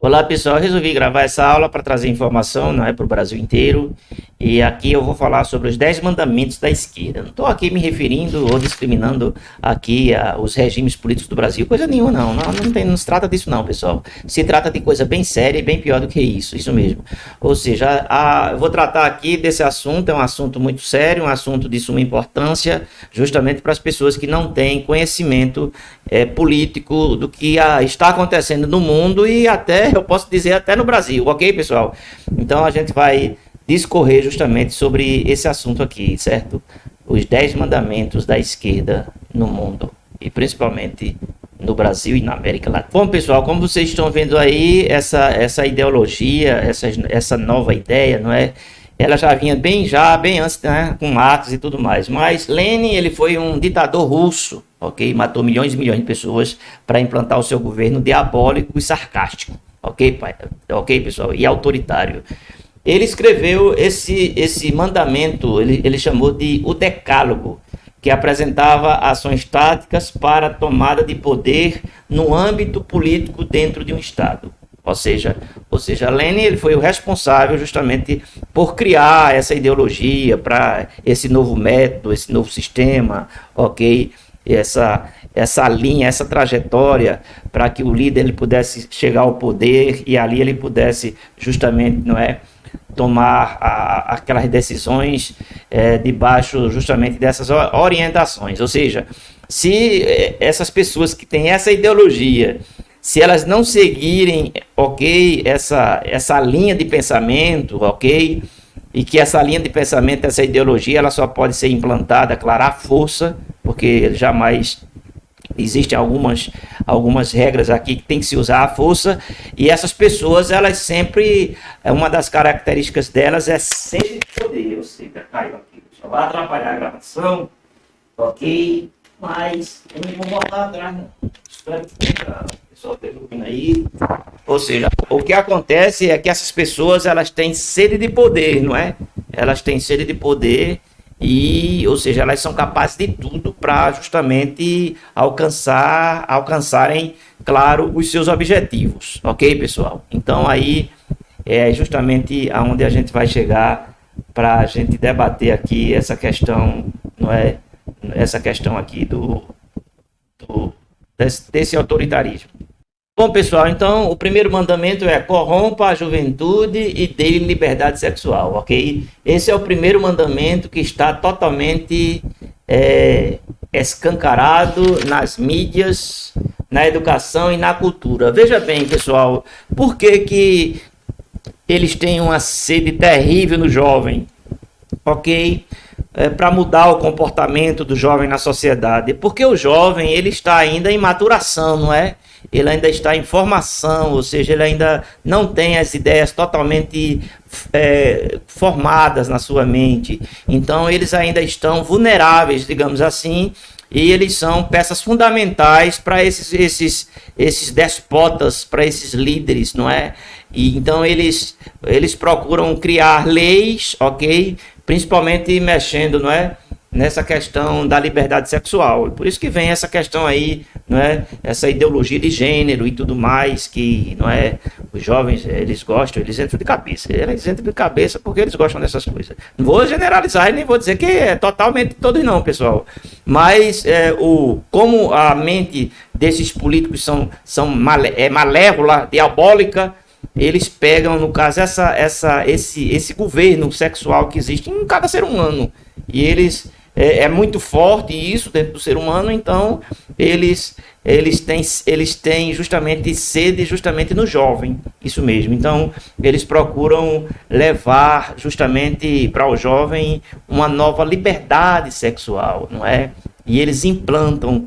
Olá pessoal, eu resolvi gravar essa aula para trazer informação, não é, para o Brasil inteiro. E aqui eu vou falar sobre os 10 mandamentos da esquerda. Não estou aqui me referindo ou discriminando aqui os regimes políticos do Brasil, coisa nenhuma não se trata disso não, pessoal. Se trata de coisa bem séria e bem pior do que isso mesmo. Ou seja, eu vou tratar aqui desse assunto, é um assunto muito sério, um assunto de suma importância, justamente para as pessoas que não têm conhecimento político do que está acontecendo no mundo e até, eu posso dizer, até no Brasil, ok, pessoal? Então a gente vai discorrer justamente sobre esse assunto aqui, certo? Os 10 mandamentos da esquerda no mundo, e principalmente no Brasil e na América Latina. Bom, pessoal, como vocês estão vendo aí, essa ideologia, essa nova ideia, não é? Ela já vinha bem antes, né, com Marx e tudo mais. Mas Lenin, ele foi um ditador russo, ok? Matou milhões e milhões de pessoas para implantar o seu governo diabólico e sarcástico, ok, pessoal? E autoritário. Ele escreveu esse mandamento, ele chamou de o Decálogo, que apresentava ações táticas para a tomada de poder no âmbito político dentro de um Estado. Ou seja, Lenin, ele foi o responsável justamente por criar essa ideologia para esse novo método, esse novo sistema, ok? Essa linha, essa trajetória para que o líder ele pudesse chegar ao poder e ali ele pudesse justamente, não é, tomar aquelas decisões debaixo justamente dessas orientações. Ou seja, se essas pessoas que têm essa ideologia, se elas não seguirem, ok, essa linha de pensamento, ok, e que essa linha de pensamento, essa ideologia, ela só pode ser implantada, claro, à força, porque jamais existem algumas regras aqui que tem que se usar a força, e essas pessoas, elas sempre, uma das características delas é sede de poder. Ou seja, caiu aqui, só vai atrapalhar a gravação, ok, mas eu não vou voltar atrás, não. Espero que o pessoal esteja ouvindo aí. Ou seja, o que acontece é que essas pessoas, elas têm sede de poder, não é? Elas têm sede de poder e, ou seja, elas são capazes de tudo para justamente alcançarem, claro, os seus objetivos, ok, pessoal? Então aí é justamente aonde a gente vai chegar para a gente debater aqui essa questão, não é? Essa questão aqui desse autoritarismo. Bom, pessoal, então o primeiro mandamento é: corrompa a juventude e dê liberdade sexual, ok? Esse é o primeiro mandamento que está totalmente escancarado nas mídias, na educação e na cultura. Veja bem, pessoal, por que eles têm uma sede terrível no jovem, ok? Para mudar o comportamento do jovem na sociedade, porque o jovem ele está ainda em maturação, não é? Ele ainda está em formação, ou seja, ele ainda não tem as ideias totalmente formadas na sua mente. Então, eles ainda estão vulneráveis, digamos assim, e eles são peças fundamentais para esses despotas, para esses líderes, não é? E então, eles procuram criar leis, ok? Principalmente mexendo, não é, nessa questão da liberdade sexual. Por isso que vem essa questão aí, não é, essa ideologia de gênero e tudo mais, que, não é, os jovens, eles gostam, eles entram de cabeça porque eles gostam dessas coisas. Não vou generalizar e nem vou dizer que é totalmente todos não, pessoal, mas como a mente desses políticos são malévola, diabólica, eles pegam, no caso, esse governo sexual que existe em cada ser humano. E eles é muito forte isso dentro do ser humano, então eles têm justamente sede justamente no jovem, isso mesmo. Então eles procuram levar justamente para o jovem uma nova liberdade sexual, não é? E eles implantam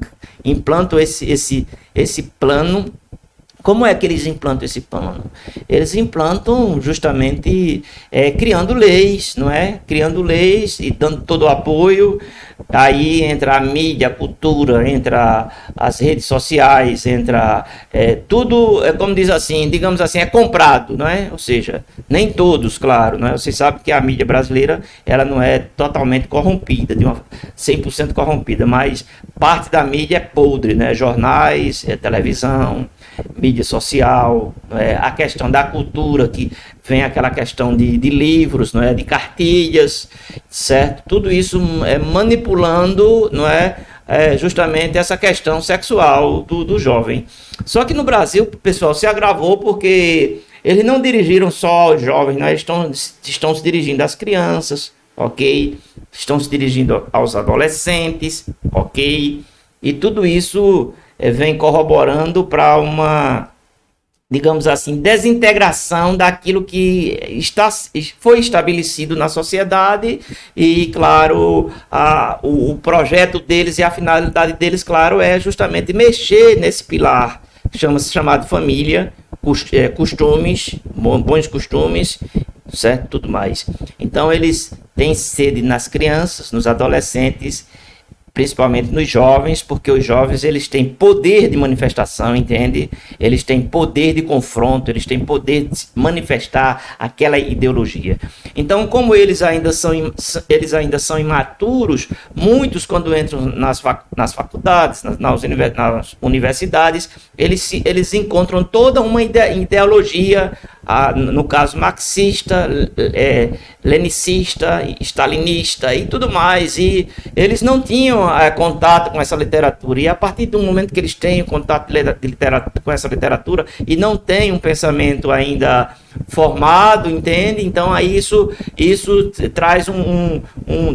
esse plano. Como é que eles implantam esse plano? Eles implantam justamente criando leis, não é? Criando leis e dando todo o apoio. Aí entra a mídia, a cultura, entra as redes sociais, entra tudo, como diz assim, digamos assim, é comprado, não é? Ou seja, nem todos, claro, não é? Você sabe que a mídia brasileira, ela não é totalmente corrompida, 100% corrompida, mas parte da mídia é podre, né? Jornais, televisão, mídia social, não é? A questão da cultura, que vem aquela questão de livros, não é? De cartilhas, certo? Tudo isso é manipulando, não é? Justamente essa questão sexual do jovem. Só que no Brasil, pessoal, se agravou porque eles não dirigiram só aos jovens, né? Eles estão se dirigindo às crianças, ok? Estão se dirigindo aos adolescentes, ok? E tudo isso vem corroborando para uma, digamos assim, desintegração daquilo que foi estabelecido na sociedade e, claro, o projeto deles e a finalidade deles, claro, é justamente mexer nesse pilar chamado família, costumes, bons costumes, certo? Tudo mais. Então, eles têm sede nas crianças, nos adolescentes, principalmente nos jovens, porque os jovens eles têm poder de manifestação, entende? Eles têm poder de confronto, eles têm poder de manifestar aquela ideologia. Então, como eles ainda são imaturos, muitos quando entram nas faculdades, nas universidades, eles encontram toda uma ideologia, no caso marxista, lenicista, stalinista e tudo mais, e eles não tinham contato com essa literatura, e a partir do momento que eles têm contato com essa literatura e não têm um pensamento ainda formado, entende? Então aí isso traz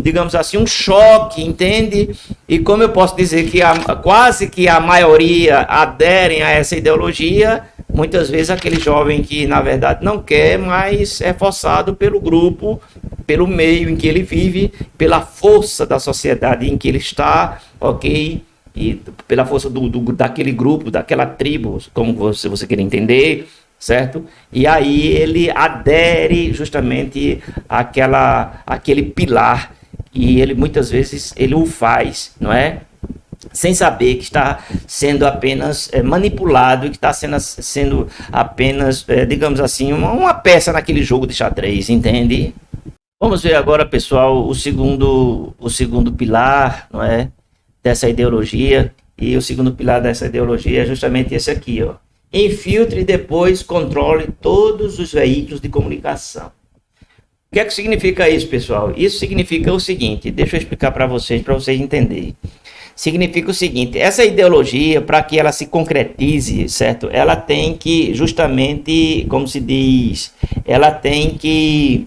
digamos assim, um choque, entende? E como eu posso dizer que quase que a maioria aderem a essa ideologia, muitas vezes aquele jovem que na verdade não quer, mas é forçado pelo grupo, pelo meio em que ele vive, pela força da sociedade em que ele está, ok? E pela força daquele grupo, daquela tribo, como você queira entender, certo? E aí ele adere justamente àquele pilar, e ele muitas vezes ele o faz, não é? Sem saber que está sendo apenas manipulado e que está sendo apenas, digamos assim, uma peça naquele jogo de xadrez, entende? Vamos ver agora, pessoal, o segundo pilar, não é, dessa ideologia. E o segundo pilar dessa ideologia é justamente esse aqui, ó. Infiltre e depois controle todos os veículos de comunicação. O que é que significa isso, pessoal? Isso significa o seguinte, deixa eu explicar para vocês entenderem. Significa o seguinte, essa ideologia, para que ela se concretize, certo? Ela tem que, justamente, como se diz, ela tem que,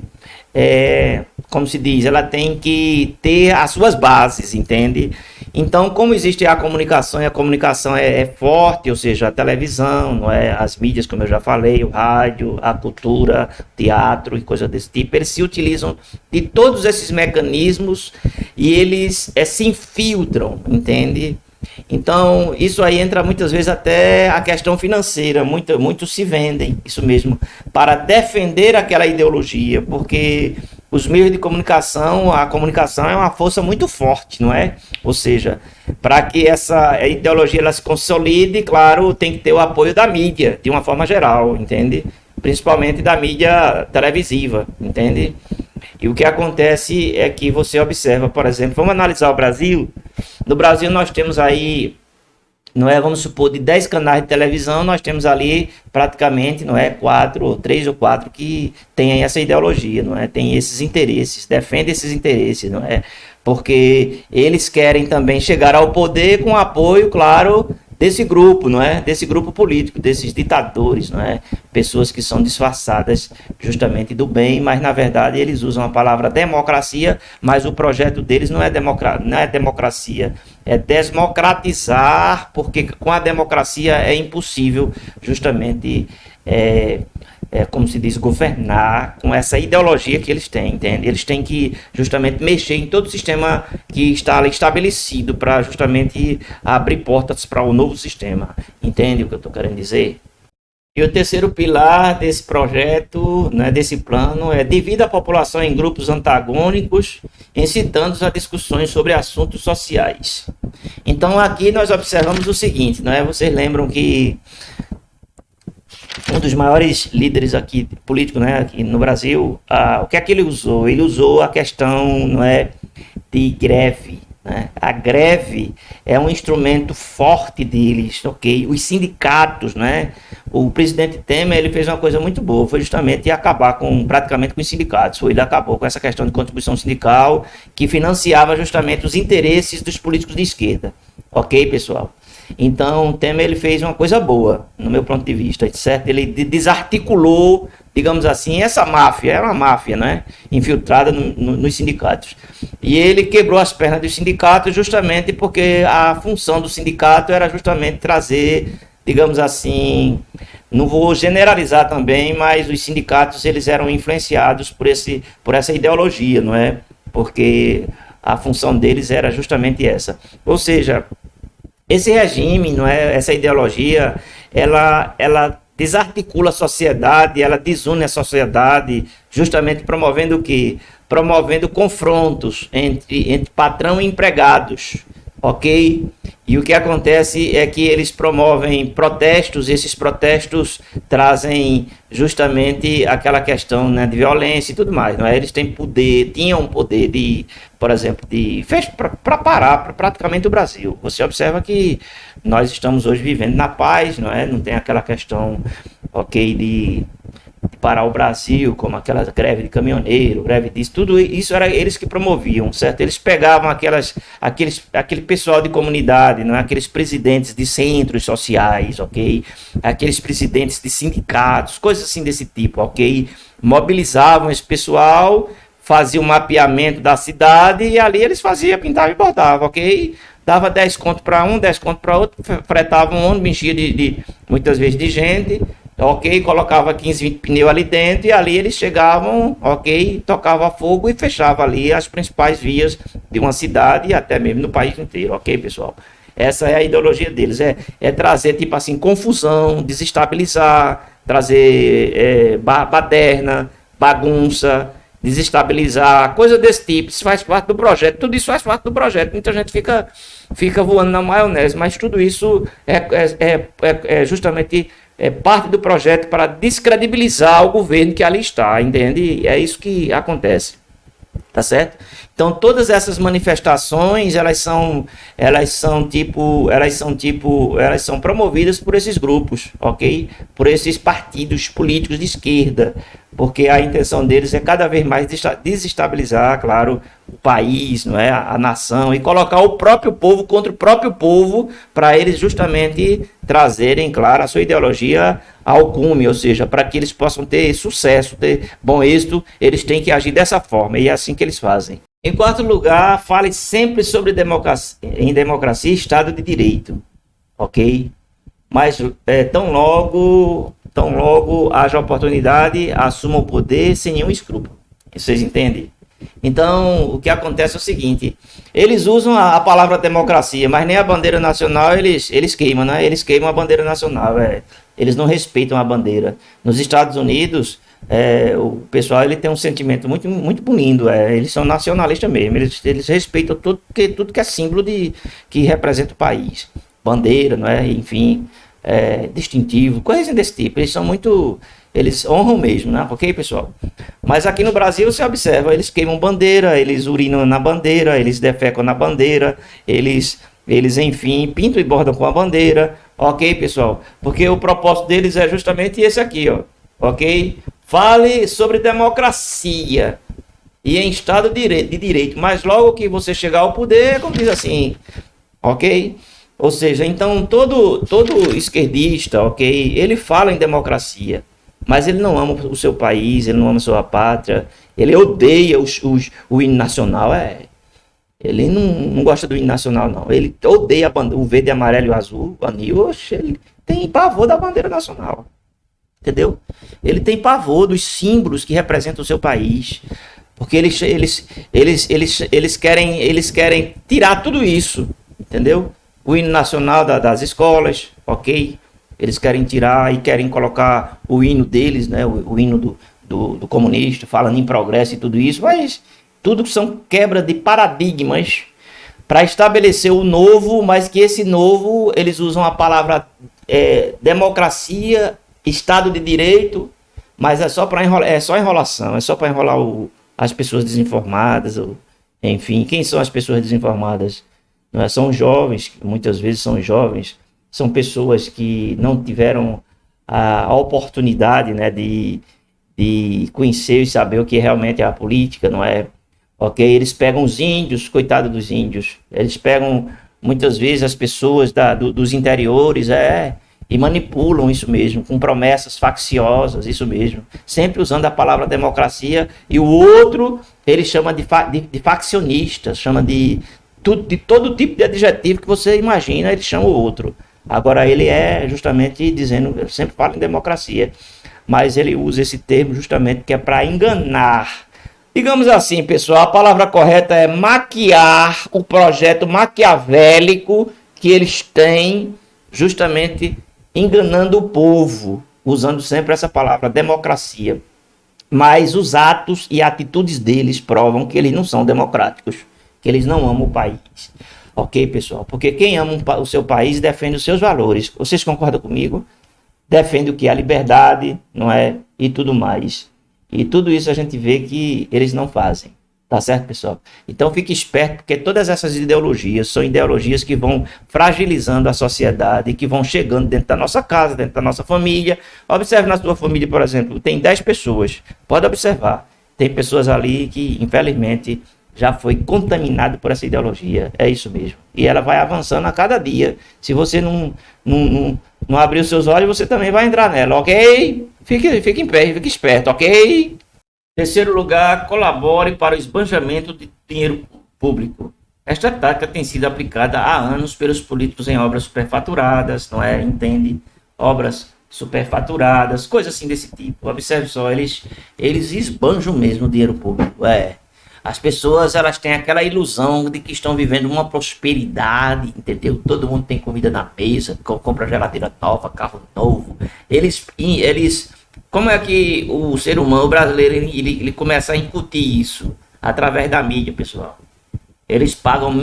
como se diz, ela tem que ter as suas bases, entende? Então, como existe a comunicação, e a comunicação é forte, ou seja, a televisão, não é? As mídias, como eu já falei, o rádio, a cultura, teatro e coisas desse tipo, eles se utilizam de todos esses mecanismos e eles se infiltram, entende? Então, isso aí entra muitas vezes até a questão financeira, muitos se vendem, isso mesmo, para defender aquela ideologia, porque os meios de comunicação, a comunicação é uma força muito forte, não é? Ou seja, para que essa ideologia ela se consolide, claro, tem que ter o apoio da mídia, de uma forma geral, entende? Principalmente da mídia televisiva, entende? E o que acontece é que você observa, por exemplo, vamos analisar o Brasil. No Brasil nós temos aí, não é, vamos supor, de 10 canais de televisão, nós temos ali praticamente, não é, 3 ou 4 que têm essa ideologia, não é, tem esses interesses, defendem esses interesses, não é, porque eles querem também chegar ao poder com apoio, claro, desse grupo, não é, desse grupo político, desses ditadores, não é, pessoas que são disfarçadas justamente do bem, mas na verdade eles usam a palavra democracia, mas o projeto deles não é democracia, é desmocratizar, porque com a democracia é impossível justamente, como se diz, governar com essa ideologia que eles têm, entende? Eles têm que justamente mexer em todo o sistema que está ali estabelecido para justamente abrir portas para o novo sistema, entende o que eu estou querendo dizer? E o terceiro pilar desse projeto, né, desse plano, é dividir a população em grupos antagônicos, incitando-os a discussões sobre assuntos sociais. Então aqui nós observamos o seguinte, né, vocês lembram que um dos maiores líderes aqui políticos, né, aqui no Brasil, o que é que ele usou? Ele usou a questão, não é, de greve, né? A greve é um instrumento forte deles, ok? Os sindicatos, né? O presidente Temer, ele fez uma coisa muito boa, foi justamente acabar praticamente com os sindicatos. Ele acabou com essa questão de contribuição sindical, que financiava justamente os interesses dos políticos de esquerda, ok, pessoal? Então, Temer, ele fez uma coisa boa, no meu ponto de vista, certo? Ele desarticulou, digamos assim, essa máfia, era uma máfia, né? Infiltrada nos sindicatos. E ele quebrou as pernas dos sindicatos justamente porque a função do sindicato era justamente trazer, digamos assim, não vou generalizar também, mas os sindicatos, eles eram influenciados por essa ideologia, não é? Porque a função deles era justamente essa. Ou seja, esse regime, não é, essa ideologia, ela desarticula a sociedade, ela desune a sociedade, justamente promovendo o quê? Promovendo confrontos entre patrão e empregados, ok? E o que acontece é que eles promovem protestos, esses protestos trazem justamente aquela questão, né, de violência e tudo mais, não é? Eles têm poder, tinham poder de, por exemplo, para parar praticamente o Brasil. Você observa que nós estamos hoje vivendo na paz, não é? Não tem aquela questão, ok, de parar o Brasil, como aquela greve de caminhoneiro, greve disso, tudo isso era eles que promoviam, certo? Eles pegavam aquele pessoal de comunidade, não é? Aqueles presidentes de centros sociais, ok? Aqueles presidentes de sindicatos, coisas assim desse tipo, ok? Mobilizavam esse pessoal, faziam um mapeamento da cidade e ali eles faziam, pintavam e bordavam, ok? Dava 10 conto para um, 10 conto para outro, fretavam um ônibus, enchia muitas vezes de gente, ok, colocava 15, 20 pneus ali dentro e ali eles chegavam, ok, tocava fogo e fechava ali as principais vias de uma cidade e até mesmo no país inteiro, ok, pessoal? Essa é a ideologia deles, é trazer, tipo assim, confusão, desestabilizar, trazer baderna, bagunça, desestabilizar, coisa desse tipo. Isso faz parte do projeto, tudo isso faz parte do projeto. Muita gente fica voando na maionese, mas tudo isso é justamente parte do projeto para descredibilizar o governo que ali está, entende? E é isso que acontece, tá certo? Então todas essas manifestações elas são promovidas por esses grupos, ok? Por esses partidos políticos de esquerda, porque a intenção deles é cada vez mais desestabilizar, claro, o país, não é, a nação, e colocar o próprio povo contra o próprio povo, para eles justamente trazerem, claro, a sua ideologia ao cume, ou seja, para que eles possam ter sucesso, ter bom êxito, eles têm que agir dessa forma, e é assim que eles fazem. Em quarto lugar, fale sempre sobre democracia e Estado de Direito, ok? Mas tão logo haja oportunidade, assuma o poder sem nenhum escrúpulo. Vocês entendem? Então, o que acontece é o seguinte, eles usam a palavra democracia, mas nem a bandeira nacional eles queimam, né? Eles queimam a bandeira nacional, eles não respeitam a bandeira. Nos Estados Unidos, o pessoal ele tem um sentimento muito, muito bonito, eles são nacionalistas mesmo, eles respeitam tudo que é símbolo que representa o país. Bandeira, não é? Enfim, distintivo, coisas desse tipo. Eles honram mesmo, né? Ok, pessoal? Mas aqui no Brasil você observa, eles queimam bandeira, eles urinam na bandeira, eles defecam na bandeira, eles enfim, pintam e bordam com a bandeira, ok, pessoal? Porque o propósito deles é justamente esse aqui, ó, ok? Fale sobre democracia e em Estado de Direito, mas logo que você chegar ao poder, como diz assim, ok? Ou seja, então todo esquerdista, ok, ele fala em democracia, mas ele não ama o seu país, ele não ama a sua pátria, ele odeia o hino nacional, ele não gosta do hino nacional, não, ele odeia o verde, amarelo e o azul, o anil, ele tem pavor da bandeira nacional, entendeu? Ele tem pavor dos símbolos que representam o seu país, porque eles querem tirar tudo isso, entendeu? O hino nacional das escolas, ok? Eles querem tirar e querem colocar o hino deles, né? O hino do comunista, falando em progresso e tudo isso, mas tudo são quebra de paradigmas para estabelecer o novo, mas que esse novo, eles usam a palavra democracia, Estado de Direito, mas é só enrolação, é só para enrolar as pessoas desinformadas, Enfim, quem são as pessoas desinformadas? Não é? São jovens, muitas vezes são jovens, são pessoas que não tiveram a oportunidade, né, de conhecer e saber o que realmente é a política, não é? Ok? Eles pegam os índios, coitado dos índios, eles pegam muitas vezes as pessoas dos interiores, e manipulam isso mesmo, com promessas facciosas, isso mesmo, sempre usando a palavra democracia, e o outro ele chama de faccionista, chama de todo tipo de adjetivo que você imagina, ele chama o outro. Agora ele é justamente dizendo, eu sempre falo em democracia, mas ele usa esse termo justamente que é para enganar. Digamos assim, pessoal, a palavra correta é maquiar o projeto maquiavélico que eles têm, justamente enganando o povo, usando sempre essa palavra, democracia. Mas os atos e atitudes deles provam que eles não são democráticos, que eles não amam o país. Ok, pessoal? Porque quem ama o seu país defende os seus valores. Vocês concordam comigo? Defende o que? A liberdade, não é? E tudo mais. E tudo isso a gente vê que eles não fazem. Tá certo, pessoal? Então fique esperto, porque todas essas ideologias são ideologias que vão fragilizando a sociedade, que vão chegando dentro da nossa casa, dentro da nossa família. Observe na sua família, por exemplo, tem 10 pessoas. Pode observar. Tem pessoas ali que, infelizmente, já foi contaminado por essa ideologia. É isso mesmo. E ela vai avançando a cada dia. Se você não abrir os seus olhos, você também vai entrar nela, ok? Fique em pé, fique esperto, ok? Terceiro lugar, colabore para o esbanjamento de dinheiro público. Esta tática tem sido aplicada há anos pelos políticos em obras superfaturadas, não é? Entende? Obras superfaturadas, coisas assim desse tipo. Observe só, eles esbanjam mesmo o dinheiro público, As pessoas, elas têm aquela ilusão de que estão vivendo uma prosperidade, entendeu? Todo mundo tem comida na mesa, compra geladeira nova, carro novo. Eles como é que o ser humano, o brasileiro, ele começa a incutir isso? Através da mídia, pessoal. Eles pagam,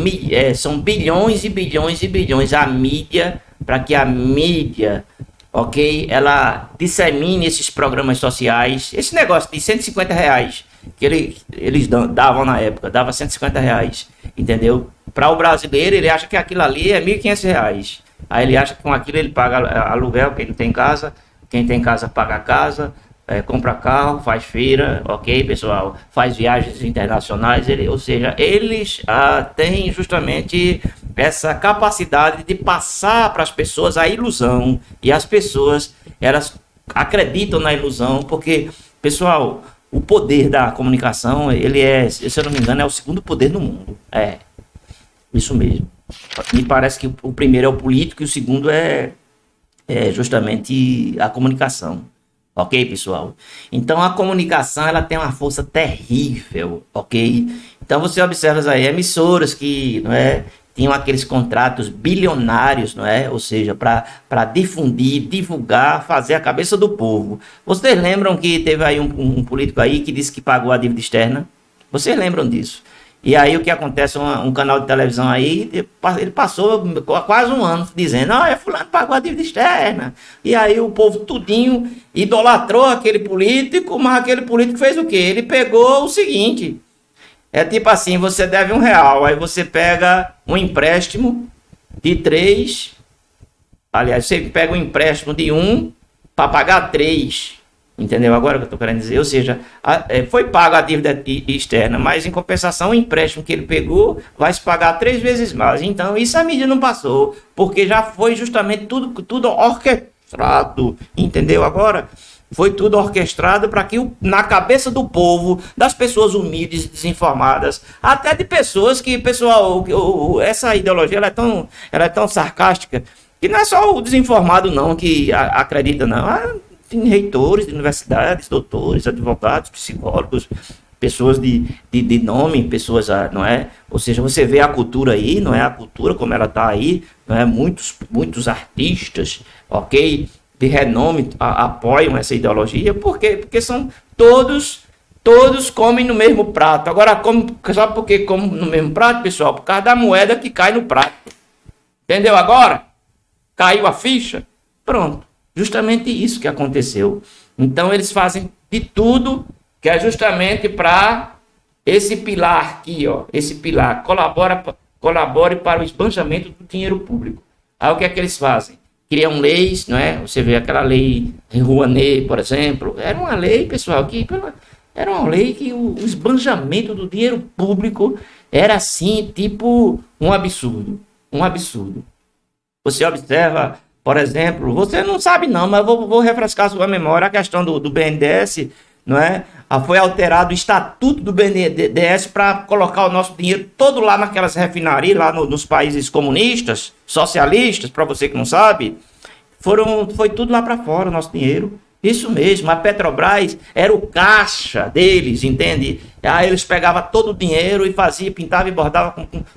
são bilhões e bilhões e bilhões a mídia, para que a mídia, ok, ela dissemine esses programas sociais. Esse negócio de R$ 150 que eles davam na época, dava R$ 150, entendeu? Para o brasileiro, ele acha que aquilo ali é R$ 1.500. Aí ele acha que com aquilo ele paga aluguel, quem não tem casa. Quem tem casa paga casa, compra carro, faz feira, ok, pessoal? Faz viagens internacionais, ou seja, eles têm justamente essa capacidade de passar para as pessoas a ilusão. E as pessoas, elas acreditam na ilusão, porque, pessoal, o poder da comunicação, ele se eu não me engano, é o segundo poder do mundo. Isso mesmo. Me parece que o primeiro é o político e o segundo é justamente a comunicação, ok, pessoal? Então a comunicação, ela tem uma força terrível, ok? Então você observa aí emissoras que, não é, tinham aqueles contratos bilionários, não é? Ou seja, para difundir, divulgar, fazer a cabeça do povo. Vocês lembram que teve aí um político aí que disse que pagou a dívida externa? Vocês lembram disso? E aí o que acontece, um canal de televisão aí, ele passou quase um ano dizendo, fulano pagou a dívida externa. E aí o povo tudinho idolatrou aquele político, mas aquele político fez o quê? Ele pegou o seguinte, tipo assim, você deve R$ 1, aí você pega um empréstimo de 3, aliás, você pega um empréstimo de 1 para pagar 3. Entendeu agora o que eu estou querendo dizer? Ou seja, foi pago a dívida externa, mas em compensação o empréstimo que ele pegou vai se pagar 3 vezes mais. Então isso a mídia não passou, porque já foi justamente tudo orquestrado. Entendeu agora? Foi tudo orquestrado para que na cabeça do povo, das pessoas humildes e desinformadas, até de pessoas que, pessoal, essa ideologia ela é tão sarcástica, que não é só o desinformado não que acredita não. Tem reitores de universidades, doutores, advogados, psicólogos, pessoas de nome, pessoas, não é? Ou seja, você vê a cultura aí, não é? A cultura como ela está aí, não é? Muitos artistas, ok? De renome apoiam essa ideologia, por quê? Porque são todos comem no mesmo prato. Agora, sabe por que comem no mesmo prato, pessoal? Por causa da moeda que cai no prato. Entendeu agora? Caiu a ficha? Pronto. Justamente isso que aconteceu. Então eles fazem de tudo que é justamente para Esse pilar aqui, ó, esse pilar colabore para o esbanjamento do dinheiro público. Aí o que é que eles fazem? Criam leis, não é? Você vê aquela lei Rouanet, por exemplo. Era uma lei, pessoal, era uma lei que o esbanjamento do dinheiro público era assim, tipo um absurdo. Um absurdo. Você observa, por exemplo, você não sabe não, mas vou refrescar a sua memória, a questão do BNDES, não é? Foi alterado o estatuto do BNDES para colocar o nosso dinheiro todo lá naquelas refinarias, lá nos países comunistas, socialistas, para você que não sabe, foi tudo lá para fora o nosso dinheiro. Isso mesmo, a Petrobras era o caixa deles, entende? Aí eles pegavam todo o dinheiro e pintava e bordava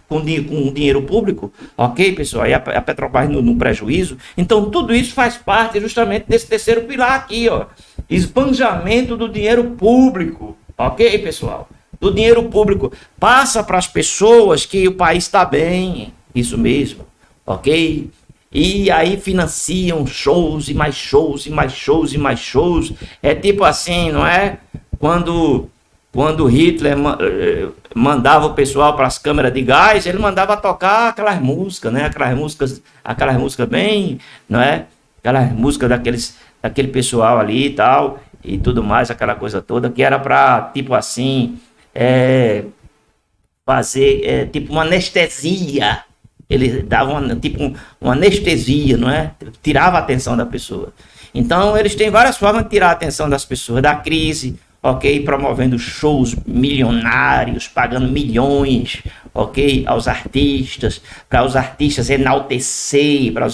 com dinheiro público, ok, pessoal? Aí a Petrobras no prejuízo. Então tudo isso faz parte justamente desse terceiro pilar aqui, ó. Esbanjamento do dinheiro público, ok, pessoal? Do dinheiro público. Passa para as pessoas que o país está bem, isso mesmo, ok? E aí financiam shows e mais shows e mais shows e mais shows. É tipo assim, não é? Quando Hitler mandava o pessoal para as câmeras de gás, ele mandava tocar aquelas músicas, né? Aquelas músicas bem, não é? Aquelas músicas daquele pessoal ali e tal, e tudo mais, aquela coisa toda, que era para, tipo assim, fazer tipo uma anestesia. Ele dava uma anestesia, não é? Tirava a atenção da pessoa. Então, eles têm várias formas de tirar a atenção das pessoas, da crise, ok? Promovendo shows milionários, pagando milhões, ok? Aos artistas, para os artistas enaltecer, para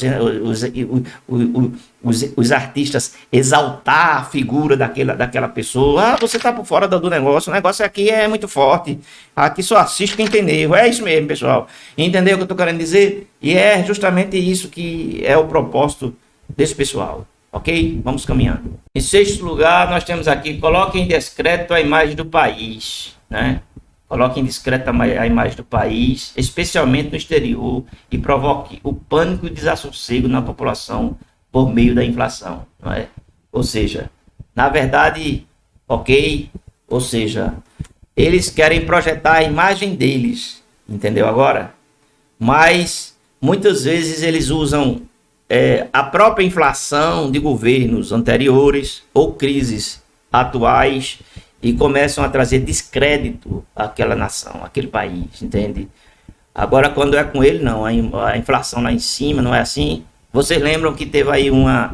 os artistas exaltar a figura daquela pessoa. Ah, você está por fora do negócio, o negócio aqui é muito forte, aqui só assiste quem entendeu. É isso mesmo, pessoal. Entendeu o que eu estou querendo dizer? E é justamente isso que é o propósito desse pessoal. Ok? Vamos caminhando. Em sexto lugar, nós temos aqui, coloque em descrédito a imagem do país, né? Coloque em discreto a imagem do país, especialmente no exterior, e provoque o pânico e o desassossego na população por meio da inflação, não é? Ou seja, na verdade, ok? Ou seja, eles querem projetar a imagem deles, entendeu agora? Mas, muitas vezes, eles usam a própria inflação de governos anteriores ou crises atuais e começam a trazer descrédito àquela nação, àquele país, entende? Agora, quando é com ele, não, a inflação lá em cima, não é assim? Vocês lembram que teve aí uma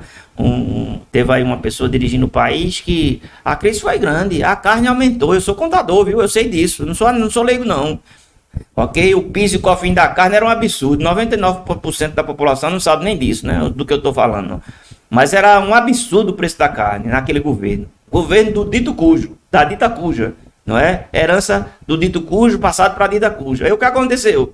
pessoa dirigindo o país que a crise foi grande, a carne aumentou, eu sou contador, viu? Eu sei disso, não sou leigo não. Ok? O piso e o cofrinho da carne era um absurdo. 99% da população não sabe nem disso, né? Do que eu estou falando. Mas era um absurdo o preço da carne naquele governo. Governo do dito cujo, da dita cuja, não é? Herança do dito cujo passado para a dita cuja. Aí o que aconteceu?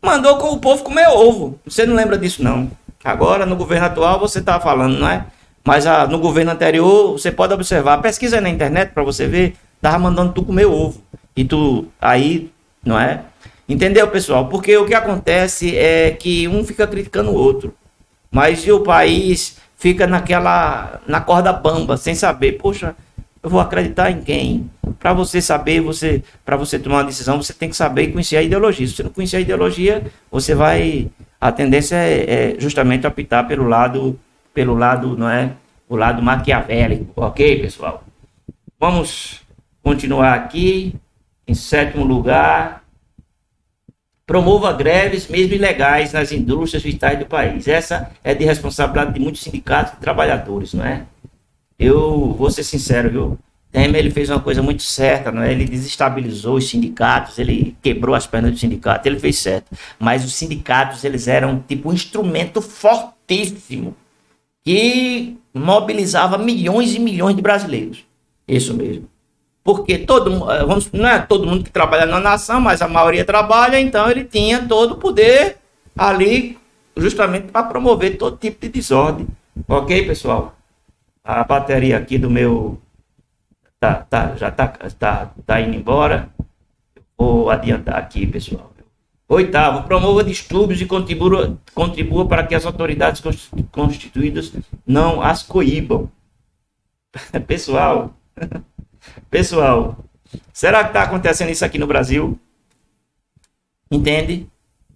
Mandou com o povo comer ovo. Você não lembra disso, não. Agora, no governo atual, você está falando, não é? Mas no governo anterior, você pode observar. Pesquisa aí na internet para você ver. Tava mandando tu comer ovo. E tu aí... Não é? Entendeu, pessoal? Porque o que acontece é que um fica criticando o outro, mas o país fica na corda bamba, sem saber, poxa, eu vou acreditar em quem? Para você saber, para você tomar uma decisão, você tem que saber e conhecer a ideologia. Se você não conhecer a ideologia, a tendência é justamente optar pelo lado, não é? O lado maquiavélico, ok, pessoal? Vamos continuar aqui. Em sétimo lugar, promova greves, mesmo ilegais, nas indústrias vitais do país. Essa é de responsabilidade de muitos sindicatos e trabalhadores, não é? Eu vou ser sincero, viu? Temer, ele fez uma coisa muito certa, não é? Ele desestabilizou os sindicatos, ele quebrou as pernas do sindicato, ele fez certo. Mas os sindicatos, eles eram tipo um instrumento fortíssimo que mobilizava milhões e milhões de brasileiros. Isso mesmo. Porque não é todo mundo que trabalha na nação, mas a maioria trabalha, então ele tinha todo o poder ali, justamente para promover todo tipo de desordem. Ok, pessoal? A bateria aqui do meu já tá indo embora. Vou adiantar aqui, pessoal. Oitavo, promova distúrbios e contribua para que as autoridades constituídas não as coíbam. Pessoal, Será que está acontecendo isso aqui no Brasil? Entende?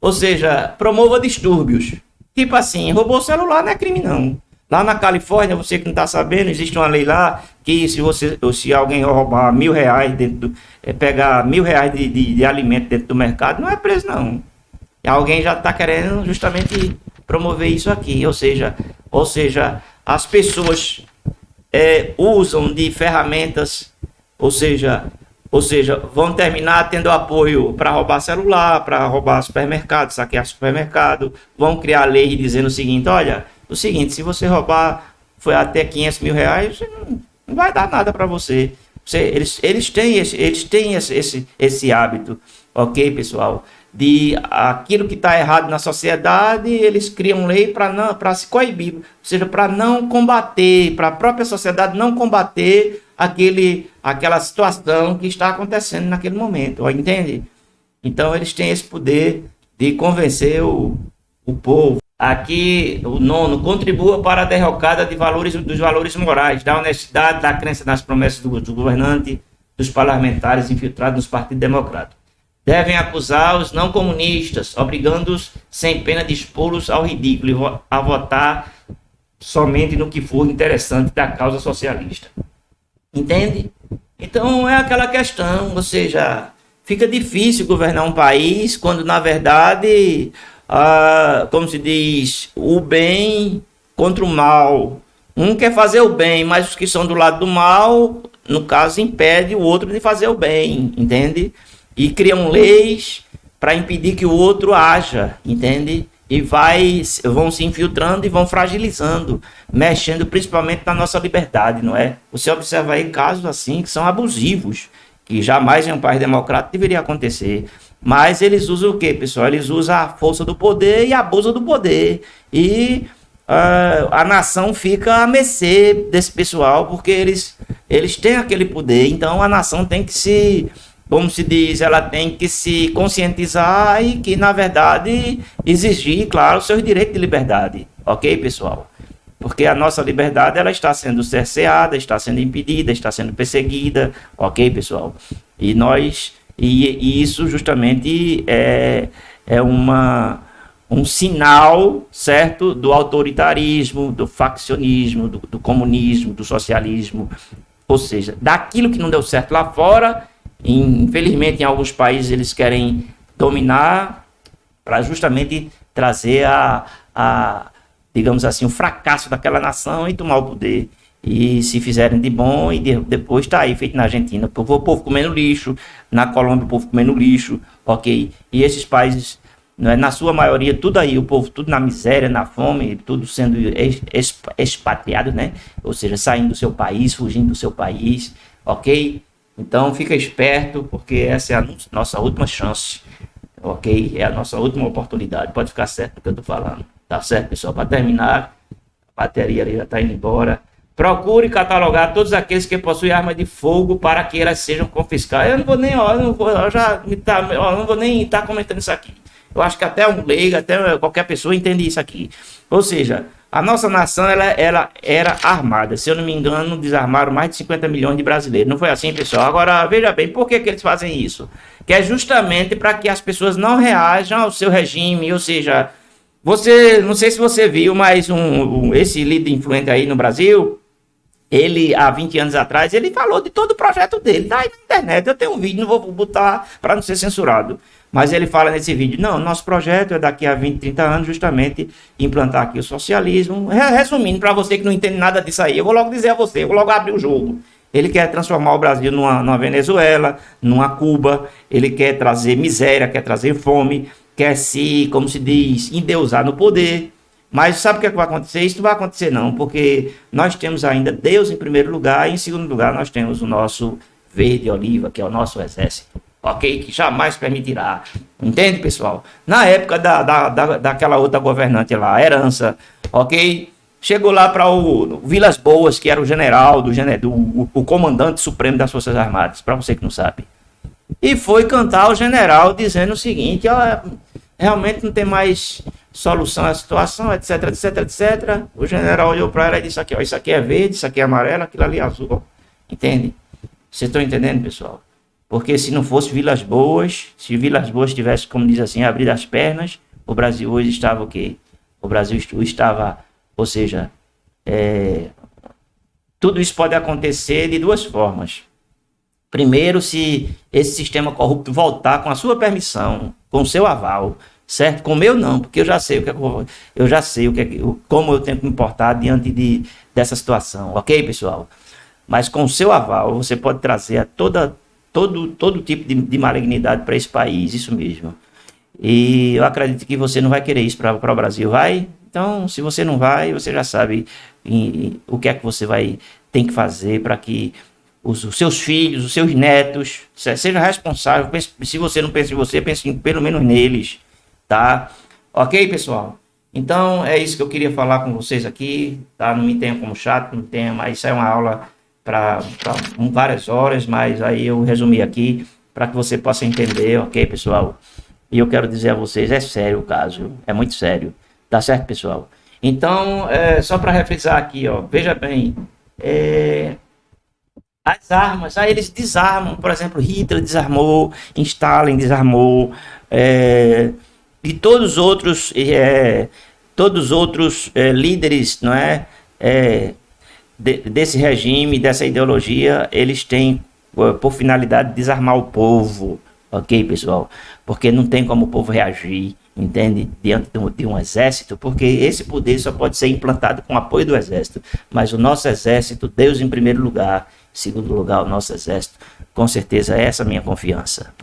Ou seja, promova distúrbios. Tipo assim, roubou celular não é crime não. Lá na Califórnia, você que não está sabendo, existe uma lei lá que se alguém roubar R$ 1.000 pegar R$ 1.000 de alimento dentro do mercado, não é preso não. E alguém já está querendo justamente promover isso aqui. Ou seja, as pessoas usam de ferramentas, ou seja, vão terminar tendo apoio para roubar celular, para roubar supermercado, saquear supermercado, vão criar lei dizendo o seguinte, olha, se você roubar foi até R$ 500.000, não vai dar nada para você. Eles têm esse hábito, ok, pessoal? De aquilo que está errado na sociedade, eles criam lei para se coibir, ou seja, para não combater, para a própria sociedade não combater aquela situação que está acontecendo naquele momento, entende? Então eles têm esse poder de convencer o povo. Aqui, o 9, contribua para a derrocada dos valores morais, da honestidade, da crença nas promessas do governante, dos parlamentares infiltrados nos partidos democráticos. Devem acusar os não comunistas, obrigando-os, sem pena de expô-los ao ridículo, a votar somente no que for interessante da causa socialista. Entende? Então é aquela questão, ou seja, fica difícil governar um país quando, na verdade, como se diz, o bem contra o mal. Um quer fazer o bem, mas os que são do lado do mal, no caso, impede o outro de fazer o bem, entende? E criam leis para impedir que o outro haja, entende? E vão se infiltrando e vão fragilizando, mexendo principalmente na nossa liberdade, não é? Você observa aí casos assim que são abusivos, que jamais em um país democrático deveria acontecer. Mas eles usam o quê, pessoal? Eles usam a força do poder e abusam do poder. E a nação fica à mercê desse pessoal, porque eles têm aquele poder. Então a nação tem que como se diz, ela tem que se conscientizar e que, na verdade, exigir, claro, seus direitos de liberdade. Ok, pessoal? Porque a nossa liberdade, ela está sendo cerceada, está sendo impedida, está sendo perseguida. Ok, pessoal? E isso justamente é um sinal, certo, do autoritarismo, do faccionismo, do comunismo, do socialismo. Ou seja, daquilo que não deu certo lá fora. Infelizmente, em alguns países eles querem dominar para justamente trazer digamos assim, o fracasso daquela nação e tomar o poder. E se fizerem de bom, e depois está aí, feito na Argentina, o povo comendo lixo, na Colômbia o povo comendo lixo, ok? E esses países, na sua maioria, tudo aí, o povo tudo na miséria, na fome, tudo sendo expatriado, né? Ou seja, saindo do seu país, fugindo do seu país, ok? Então fica esperto, porque essa é a nossa última chance, ok? É a nossa última oportunidade, pode ficar certo do que eu estou falando. Tá certo, pessoal? Para terminar, a bateria ali já está indo embora. Procure catalogar todos aqueles que possuem arma de fogo para que elas sejam confiscadas. Eu não vou nem estar comentando isso aqui. Eu acho que até um leigo, até qualquer pessoa entende isso aqui. Ou seja, a nossa nação ela era armada. Se eu não me engano, desarmaram mais de 50 milhões de brasileiros. Não foi assim, pessoal? Agora, veja bem, por que eles fazem isso? Que é justamente para que as pessoas não reajam ao seu regime. Ou seja, não sei se você viu, mas esse líder influente aí no Brasil, ele, há 20 anos atrás, ele falou de todo o projeto dele. Tá aí na internet, eu tenho um vídeo, não vou botar para não ser censurado. Mas ele fala nesse vídeo, não, nosso projeto é daqui a 20, 30 anos justamente implantar aqui o socialismo. Resumindo, para você que não entende nada disso aí, eu vou logo dizer a você, eu vou logo abrir o jogo. Ele quer transformar o Brasil numa Venezuela, numa Cuba, ele quer trazer miséria, quer trazer fome, quer como se diz, endeusar no poder. Mas sabe o que vai acontecer? Isso não vai acontecer não, porque nós temos ainda Deus em primeiro lugar e em segundo lugar nós temos o nosso verde oliva, que é o nosso exército. Ok? Que jamais permitirá. Entende, pessoal? Na época daquela outra governante lá, a Herança, ok? Chegou lá para o Vilas Boas, que era o general, o comandante supremo das Forças Armadas, para você que não sabe. E foi cantar ao general dizendo o seguinte, ó, realmente não tem mais solução à situação, etc, etc, etc. O general olhou para ela e disse aqui, ó, isso aqui é verde, isso aqui é amarelo, aquilo ali é azul. Entende? Vocês estão entendendo, pessoal? Porque se não fosse Vilas Boas, se Vilas Boas tivesse, como diz assim, abrido as pernas, o Brasil hoje estava o quê? O Brasil estava, ou seja, tudo isso pode acontecer de duas formas. Primeiro, se esse sistema corrupto voltar com a sua permissão, com o seu aval, certo? Com o meu não, porque eu já sei o que é que eu já sei como eu tenho que me portar diante dessa situação, ok, pessoal? Mas com o seu aval, você pode trazer todo tipo de malignidade para esse país, isso mesmo. E eu acredito que você não vai querer isso para o Brasil, vai? Então, se você não vai, você já sabe o que é que você tem que fazer para que os seus filhos, os seus netos, seja responsável. Se você não pensa em você, pense pelo menos neles, tá? Ok, pessoal? Então, é isso que eu queria falar com vocês aqui, tá? Não me tenha como chato, não tenha, mas isso é uma aula para várias horas, mas aí eu resumi aqui para que você possa entender, ok, pessoal? E eu quero dizer a vocês, é sério o caso, é muito sério, tá certo, pessoal? Então, só para refrisar aqui, ó, veja bem, as armas, aí eles desarmam, por exemplo, Hitler desarmou, Stalin desarmou, e todos os outros líderes, não é, desse regime, dessa ideologia, eles têm por finalidade desarmar o povo, ok, pessoal? Porque não tem como o povo reagir, entende? Diante de um exército, porque esse poder só pode ser implantado com o apoio do exército. Mas o nosso exército, Deus em primeiro lugar, em segundo lugar, o nosso exército, com certeza essa é a minha confiança.